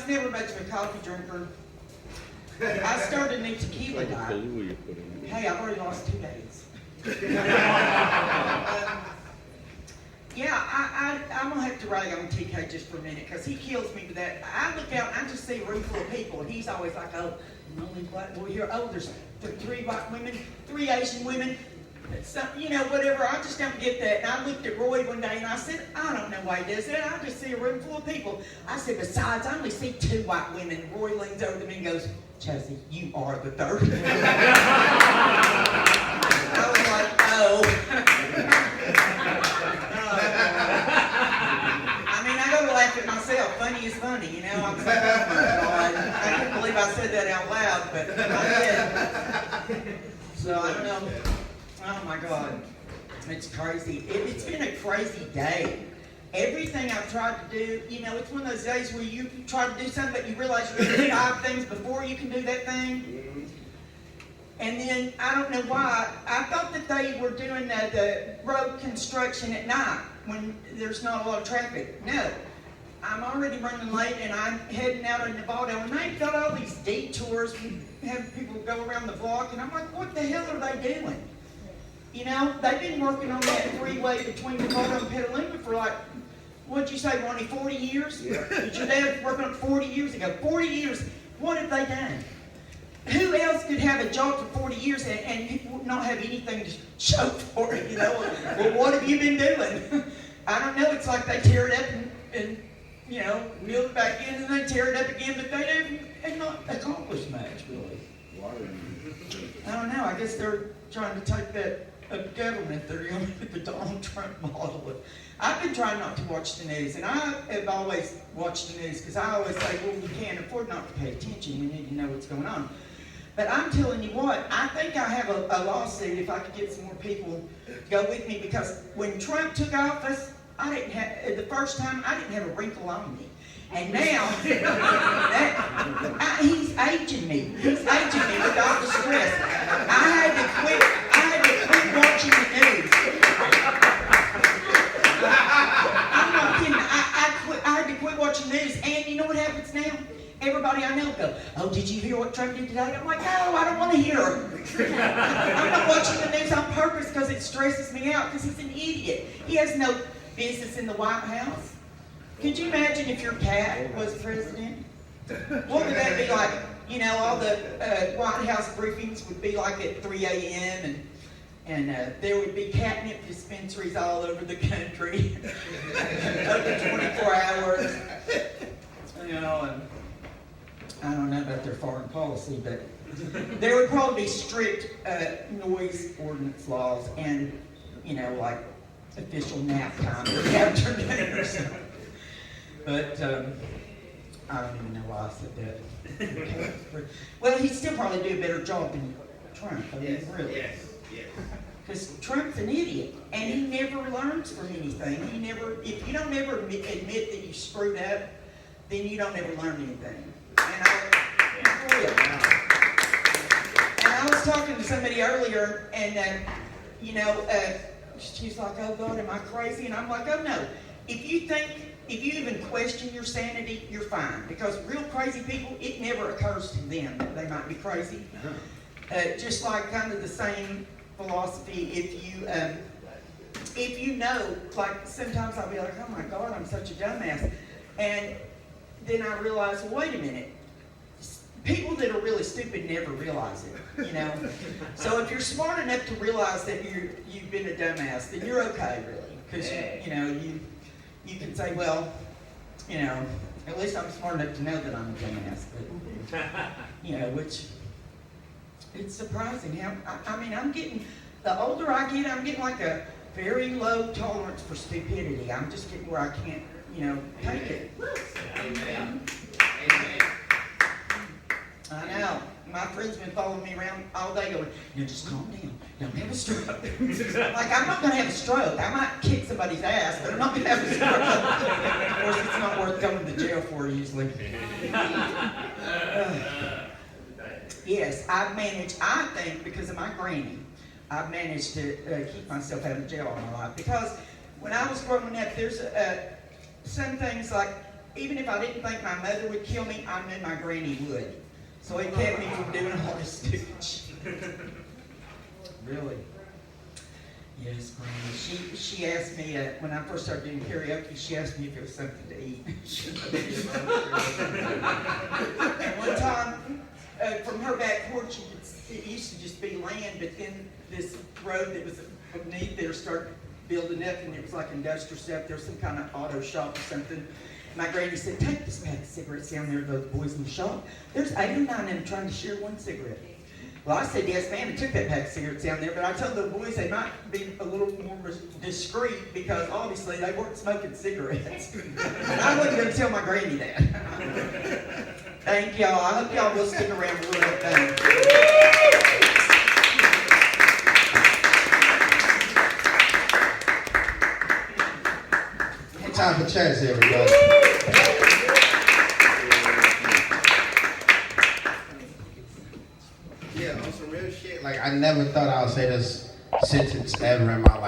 never much of a coffee drinker. I started a new tequila diet. Hey, I've already lost 2 days. Yeah, I'm going to have to rag on TK just for a minute because he kills me with that. I look out and I just see a room full of people and he's always like, oh, the only black boy here. Oh, there's 3 white women, 3 Asian women, some, whatever. I just don't get that. And I looked at Roy one day and I said, I don't know why he does that. I just see a room full of people. I said, besides, I only see 2 white women. Roy leans over to me and goes, Chassy, you are the 3rd. I was like, oh. I go to laugh at myself. Funny is funny, I was like, oh my God. I can't believe I said that out loud, but I did. So I don't know. Oh my God. It's crazy. It's been a crazy day. Everything I've tried to do, it's one of those days where you try to do something, but you realize you're going to do 5 things before you can do that thing. And then, I don't know why, I thought that they were doing the road construction at night when there's not a lot of traffic. No. I'm already running late and I'm heading out of Nevada and they've got all these detours and have people go around the block and I'm like, what the hell are they doing? They've been working on that freeway between Nevada and Petaluma for like, what'd you say, Ronnie, 40 years? Yeah. Did your dad work on it 40 years ago? 40 years, what have they done? Who else could have a job for 40 years and not have anything to show for it, Well, what have you been doing? I don't know, it's like they tear it up and wheel it back in and they tear it up again, but they have not accomplished much, really. I don't know, I guess they're trying to take that government, they're going with the Donald Trump model. I've been trying not to watch the news, and I have always watched the news because I always say, well, you can't afford not to pay attention, you need to know what's going on. But I'm telling you what, I think I have a lawsuit if I could get some more people to go with me because when Trump took office, the first time, I didn't have a wrinkle on me. And now, he's aging me. He's aging me with all the stress. I had to quit watching the news. I'm not kidding. I had to quit watching news. And you know what happens now? Everybody I know go, oh, did you hear what Trump did today? I'm like, no, I don't want to hear. I'm not watching the news on purpose because it stresses me out because he's an idiot. He has no business in the White House. Could you imagine if your cat was president? What would that be like? All the White House briefings would be like at 3 a.m. and there would be catnip dispensaries all over the country, open 24 hours. And I don't know about their foreign policy, but there would probably be strict noise ordinance laws and, like official nap time for the afternoon or something. But I don't even know why I said that. Well, he'd still probably do a better job than Trump. Yes, really. Yes. Because Trump's an idiot, and he never learns from anything. If you don't ever admit that you screwed up, then you don't ever learn anything. And I was talking to somebody earlier, and she's like, oh God, am I crazy? And I'm like, oh no. If you even question your sanity, you're fine. Because real crazy people, it never occurs to them that they might be crazy. Just like kind of the same philosophy, if you know, like sometimes I'll be like, oh my God, I'm such a dumbass. And then I realize, well, wait a minute. People that are really stupid never realize it, So if you're smart enough to realize that you've been a dumbass, then you're okay, really. Because, you can say, well, at least I'm smart enough to know that I'm a dumbass. But, which, it's surprising how, I'm getting, the older I get, I'm getting like a very low tolerance for stupidity. I'm just getting where I can't, take it. Amen. I know. My friend's been following me around all day going, just calm down. Don't have a stroke. Like, I'm not going to have a stroke. I might kick somebody's ass, but I'm not going to have a stroke. Of course, it's not worth going to jail for usually. Yes, I've managed, I think, because of my granny, I've managed to keep myself out of jail all my life. Because when I was growing up, there's some things like, even if I didn't think my mother would kill me, I knew my granny would. So it kept me from doing all this stupid. Really? Yes, Granny. She asked me, when I first started doing karaoke, she asked me if it was something to eat. And one time, from her back porch, it used to just be land, but then this road that was beneath there started building up, and it was like industrial stuff. There was some kind of auto shop or something. My granny said, take this pack of cigarettes down there to those boys in the shop. There's 8 or 9 of them trying to share one cigarette. Well, I said, yes, ma'am, and took that pack of cigarettes down there, but I told the boys they might be a little more discreet because obviously they weren't smoking cigarettes. And I wasn't going to tell my granny that. Thank y'all. I hope y'all will stick around a little bit. Time for chats, everybody. Yeah, on some real shit. Like, I never thought I would say this sentence ever in my life.